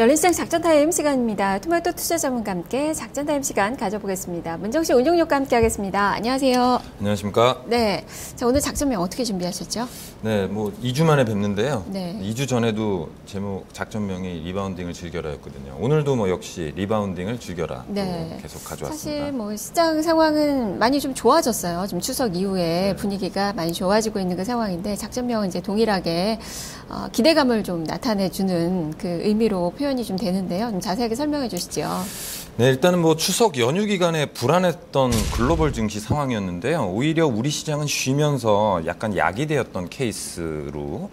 열린시장 작전타임 시간입니다. 토마토 투자 전문가 함께 작전타임 시간 가져보겠습니다. 문정식 운용력과 함께 하겠습니다. 안녕하세요. 안녕하십니까? 네. 자, 오늘 작전명 어떻게 준비하셨죠? 네, 뭐 2주 만에 뵙는데요. 네. 2주 전에도 제목 작전명이 리바운딩을 즐겨라였거든요. 오늘도 뭐 역시 리바운딩을 즐겨라. 네. 계속 가져왔습니다. 사실 뭐 시장 상황은 많이 좀 좋아졌어요. 지금 추석 이후에 네. 분위기가 많이 좋아지고 있는 그 상황인데 작전명은 이제 동일하게 기대감을 좀 나타내주는 그 의미로 표현이 좀 되는데요. 좀 자세하게 설명해 주시죠. 네, 일단은 뭐 추석 연휴 기간에 불안했던 글로벌 증시 상황이었는데요. 오히려 우리 시장은 쉬면서 약간 야기되었던 케이스로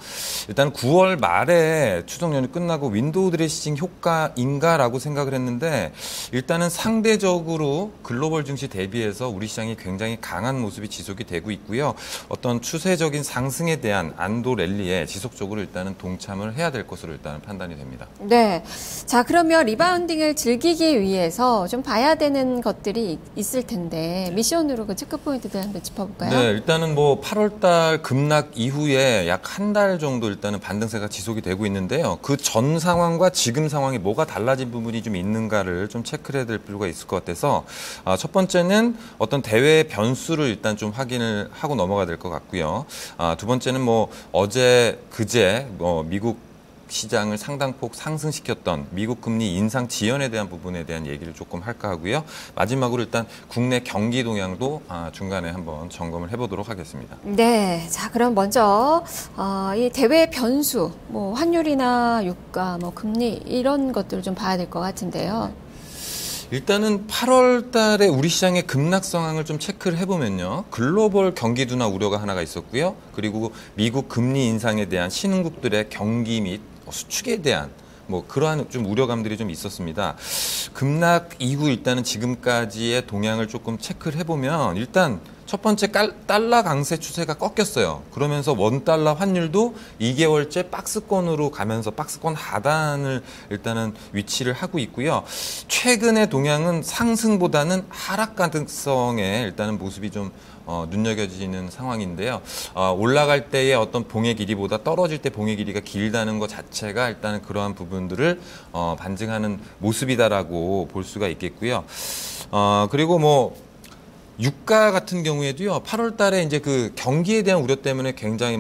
일단 9월 말에 추석 연휴 끝나고 윈도우 드레싱 효과인가라고 생각을 했는데 일단은 상대적으로 글로벌 증시 대비해서 우리 시장이 굉장히 강한 모습이 지속이 되고 있고요. 어떤 추세적인 상승에 대한 안도 랠리에 지속적으로 일단은 동참을 해야 될 것으로 일단은 판단이 됩니다. 네. 자, 그러면 리바운딩을 즐기기 위해서 좀 봐야 되는 것들이 있을 텐데 미션으로 그 체크 포인트들 한번 짚어볼까요? 네, 일단은 뭐 8월달 급락 이후에 약 한 달 정도 일단은 반등세가 지속이 되고 있는데요. 그 전 상황과 지금 상황이 뭐가 달라진 부분이 좀 있는가를 좀 체크를 해야 될 필요가 있을 것 같아서 첫 번째는 어떤 대외 변수를 일단 좀 확인을 하고 넘어가야 될 것 같고요. 두 번째는 뭐 어제 그제 미국 시장을 상당폭 상승시켰던 미국 금리 인상 지연에 대한 부분에 대한 얘기를 조금 할까 하고요. 마지막으로 일단 국내 경기 동향도 중간에 한번 점검을 해보도록 하겠습니다. 네, 자 그럼 먼저 이 대외 변수, 뭐 환율이나 유가, 뭐 금리 이런 것들을 좀 봐야 될 것 같은데요. 일단은 8월 달에 우리 시장의 급락 상황을 좀 체크를 해보면요. 글로벌 경기 둔화 우려가 하나가 있었고요. 그리고 미국 금리 인상에 대한 신흥국들의 경기 및 수축에 대한 뭐 그러한 좀 우려감들이 좀 있었습니다. 급락 이후 일단은 지금까지의 동향을 조금 체크를 해보면 일단 첫 번째 달러 강세 추세가 꺾였어요. 그러면서 원달러 환율도 2개월째 박스권으로 가면서 박스권 하단을 일단은 위치를 하고 있고요. 최근의 동향은 상승보다는 하락 가능성에 일단은 모습이 좀 눈여겨지는 상황인데요. 올라갈 때의 어떤 봉의 길이보다 떨어질 때 봉의 길이가 길다는 것 자체가 일단은 그러한 부분들을 반증하는 모습이다라고 볼 수가 있겠고요. 그리고 뭐 유가 같은 경우에도요. 8월 달에 이제 그 경기에 대한 우려 때문에 굉장히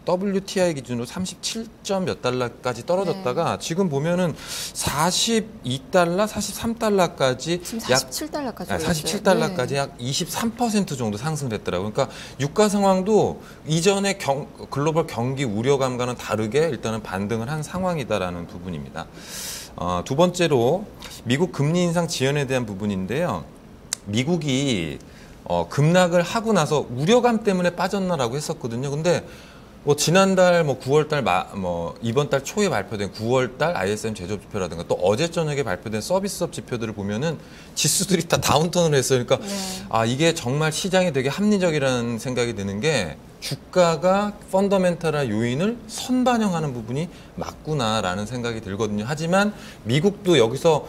WTI 기준으로 37점 몇 달러까지 떨어졌다가 지금 보면은 42달러, 43달러까지 지금 47달러까지 47달러까지 약 23% 정도 상승됐더라고요. 그러니까 유가 상황도 이전의 글로벌 경기 우려감과는 다르게 일단은 반등을 한 상황이다라는 부분입니다. 두 번째로 미국 금리 인상 지연에 대한 부분인데요. 미국이 급락을 하고 나서 우려감 때문에 빠졌나라고 했었거든요. 근데 뭐 지난달 9월달 이번 달 초에 발표된 9월달 ISM 제조업 지표라든가 또 어제 저녁에 발표된 서비스업 지표들을 보면은 지수들이 다 다운턴을 했어요. 그러니까 이게 정말 시장에 되게 합리적이라는 생각이 드는 게 주가가 펀더멘탈한 요인을 선반영하는 부분이 맞구나라는 생각이 들거든요. 하지만 미국도 여기서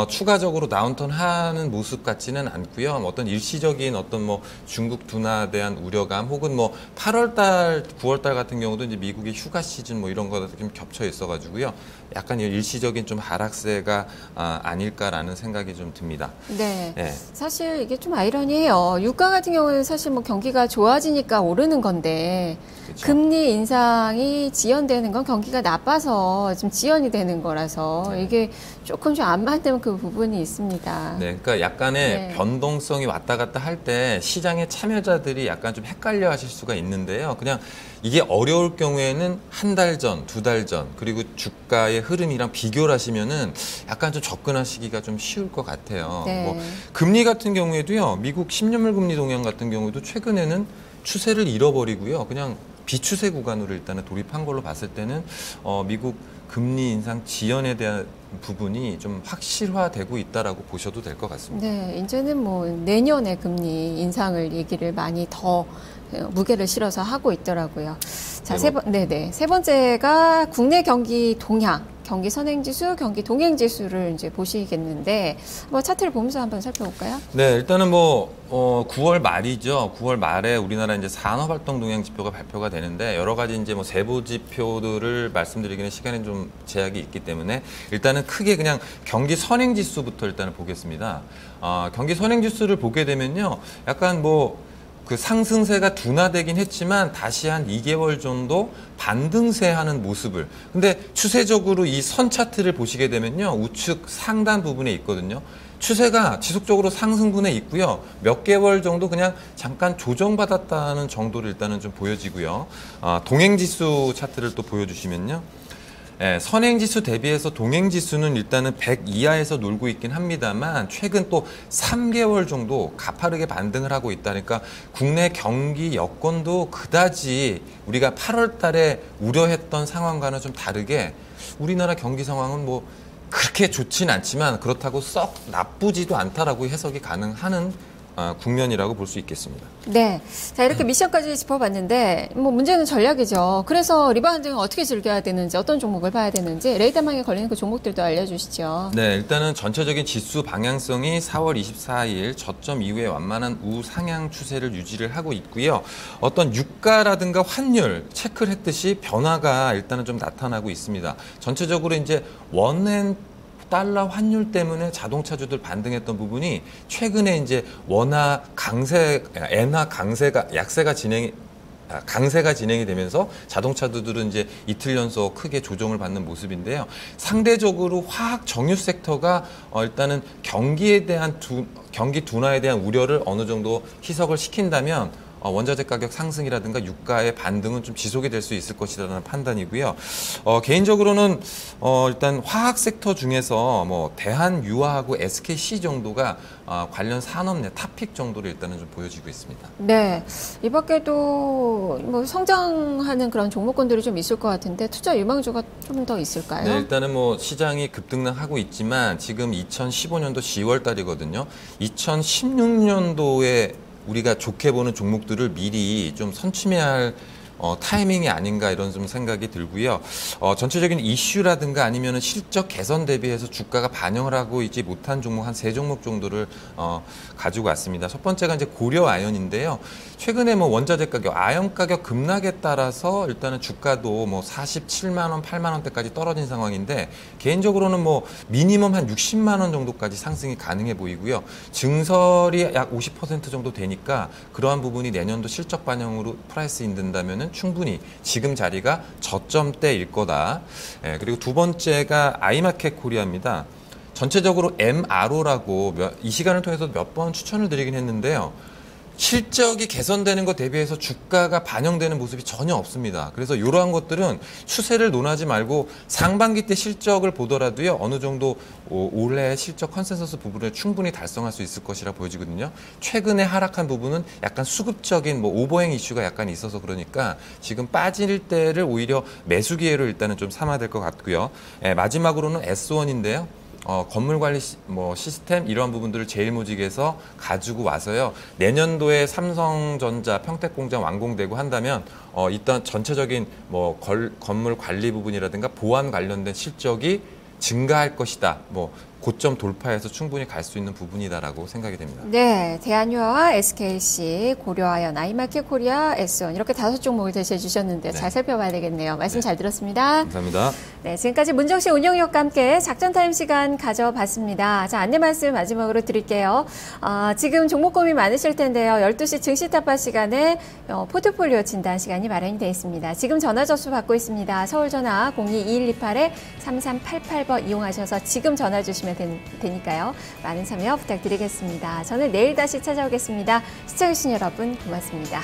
추가적으로 다운턴하는 모습 같지는 않고요. 어떤 일시적인 어떤 뭐 중국 둔화에 대한 우려감 혹은 뭐 8월달, 9월달 같은 경우도 이제 미국의 휴가 시즌 뭐 이런 거가 좀 겹쳐 있어가지고요. 약간 일시적인 좀 하락세가 아닐까라는 생각이 좀 듭니다. 네. 네. 사실 이게 좀 아이러니해요. 유가 같은 경우는 사실 뭐 경기가 좋아지니까 오르는 건데 그렇죠. 금리 인상이 지연되는 건 경기가 나빠서 좀 지연이 되는 거라서 이게 조금 좀 안 맞는 그 부분이 있습니다. 네, 그러니까 약간의 변동성이 왔다 갔다 할 때 시장의 참여자들이 약간 좀 헷갈려 하실 수가 있는데요. 그냥 이게 어려울 경우에는 한 달 전, 두 달 전, 그리고 주가의 흐름이랑 비교를 하시면은 약간 좀 접근하시기가 좀 쉬울 것 같아요. 네. 뭐 금리 같은 경우에도요, 미국 10년물 금리 동향 같은 경우도 최근에는 추세를 잃어버리고요. 그냥 비추세 구간으로 일단은 돌입한 걸로 봤을 때는 미국 금리 인상 지연에 대한 부분이 좀 확실화되고 있다라고 보셔도 될 것 같습니다. 네, 이제는 뭐 내년에 금리 인상을 얘기를 많이 더 무게를 실어서 하고 있더라고요. 자, 세 번째가 국내 경기 동향. 경기 선행지수, 경기 동행지수를 이제 보시겠는데 뭐 차트를 보면서 한번 살펴볼까요? 네, 일단은 뭐 9월 말이죠. 9월 말에 우리나라 이제 산업활동 동향 지표가 발표가 되는데 여러 가지 이제 뭐 세부 지표들을 말씀드리기는 시간이 좀 제약이 있기 때문에 일단은 크게 그냥 경기 선행지수부터 일단은 보겠습니다. 경기 선행지수를 보게 되면요, 약간 뭐 그 상승세가 둔화되긴 했지만 다시 한 2개월 정도 반등세하는 모습을. 근데 추세적으로 이 선 차트를 보시게 되면요, 우측 상단 부분에 있거든요. 추세가 지속적으로 상승분에 있고요. 몇 개월 정도 그냥 잠깐 조정받았다는 정도를 일단은 좀 보여지고요. 동행지수 차트를 또 보여주시면요. 예, 선행지수 대비해서 동행지수는 일단은 100 이하에서 놀고 있긴 합니다만 최근 또 3개월 정도 가파르게 반등을 하고 있다니까 국내 경기 여건도 그다지 우리가 8월 달에 우려했던 상황과는 좀 다르게 우리나라 경기 상황은 뭐 그렇게 좋진 않지만 그렇다고 썩 나쁘지도 않다라고 해석이 가능한 국면이라고 볼 수 있겠습니다. 네. 자, 이렇게 미션까지 짚어봤는데, 뭐, 문제는 전략이죠. 그래서 리바운딩을 어떻게 즐겨야 되는지, 어떤 종목을 봐야 되는지, 레이더망에 걸리는 그 종목들도 알려주시죠. 네, 일단은 전체적인 지수 방향성이 4월 24일 저점 이후에 완만한 우상향 추세를 유지를 하고 있고요. 어떤 유가라든가 환율 체크를 했듯이 변화가 일단은 좀 나타나고 있습니다. 전체적으로 이제 원엔 달러 환율 때문에 자동차주들 반등했던 부분이 최근에 이제 엔화 강세가 진행이 되면서 자동차주들은 이제 이틀 연속 크게 조정을 받는 모습인데요. 상대적으로 화학 정유 섹터가 일단은 경기 둔화에 대한 우려를 어느 정도 희석을 시킨다면 원자재 가격 상승이라든가 유가의 반등은 좀 지속이 될 수 있을 것이라는 판단이고요. 개인적으로는 일단 화학 섹터 중에서 뭐 대한유화하고 SKC 정도가 관련 산업 내 탑픽 정도로 일단은 좀 보여지고 있습니다. 네, 이 밖에도 뭐 성장하는 그런 종목군들이 좀 있을 것 같은데 투자 유망주가 좀 더 있을까요? 네, 일단은 뭐 시장이 급등락하고 있지만 지금 2015년도 10월 달이거든요. 2016년도에 우리가 좋게 보는 종목들을 미리 좀 선취해야 할 타이밍이 아닌가 이런 좀 생각이 들고요. 전체적인 이슈라든가 아니면은 실적 개선 대비해서 주가가 반영을 하고 있지 못한 종목 한 3종목 정도를 가지고 왔습니다. 첫 번째가 이제 고려 아연인데요. 최근에 뭐 원자재 가격, 아연 가격 급락에 따라서 일단은 주가도 뭐 47만 원, 8만 원대까지 떨어진 상황인데 개인적으로는 뭐 미니멈 한 60만 원 정도까지 상승이 가능해 보이고요. 증설이 약 50% 정도 되니까 그러한 부분이 내년도 실적 반영으로 프라이스인 된다면은 충분히 지금 자리가 저점대일 거다. 그리고 두 번째가 아이마켓 코리아입니다. 전체적으로 MRO라고 이 시간을 통해서 몇 번 추천을 드리긴 했는데요. 실적이 개선되는 것 대비해서 주가가 반영되는 모습이 전혀 없습니다. 그래서 이러한 것들은 추세를 논하지 말고 상반기 때 실적을 보더라도요. 어느 정도 올해 실적 컨센서스 부분을 충분히 달성할 수 있을 것이라 보여지거든요. 최근에 하락한 부분은 약간 수급적인 뭐 오버행 이슈가 약간 있어서 그러니까 지금 빠질 때를 오히려 매수 기회로 일단은 좀 삼아야 될 것 같고요. 마지막으로는 S1인데요. 건물 관리 시스템 이러한 부분들을 제일모직에서 가지고 와서요. 내년도에 삼성전자 평택공장 완공되고 한다면 일단 전체적인 뭐 건물 관리 부분이라든가 보안 관련된 실적이 증가할 것이다. 뭐 고점 돌파해서 충분히 갈 수 있는 부분이다라고 생각이 됩니다. 네, 대한유화와 SKC, 고려아연, 아이마켓 코리아, S1 이렇게 5종목을 제시해 주셨는데 잘 살펴봐야 되겠네요. 말씀 잘 들었습니다. 감사합니다. 네, 지금까지 문정식 운영위원과 함께 작전 타임 시간 가져봤습니다. 자, 안내 말씀 마지막으로 드릴게요. 지금 종목 고민 많으실 텐데요. 12시 증시 타파 시간에 포트폴리오 진단 시간이 마련이 되어 있습니다. 지금 전화 접수 받고 있습니다. 서울 전화 02-2128-3388번 이용하셔서 지금 전화 주시면 되니까요. 많은 참여 부탁드리겠습니다. 저는 내일 다시 찾아오겠습니다. 시청해주신 여러분 고맙습니다.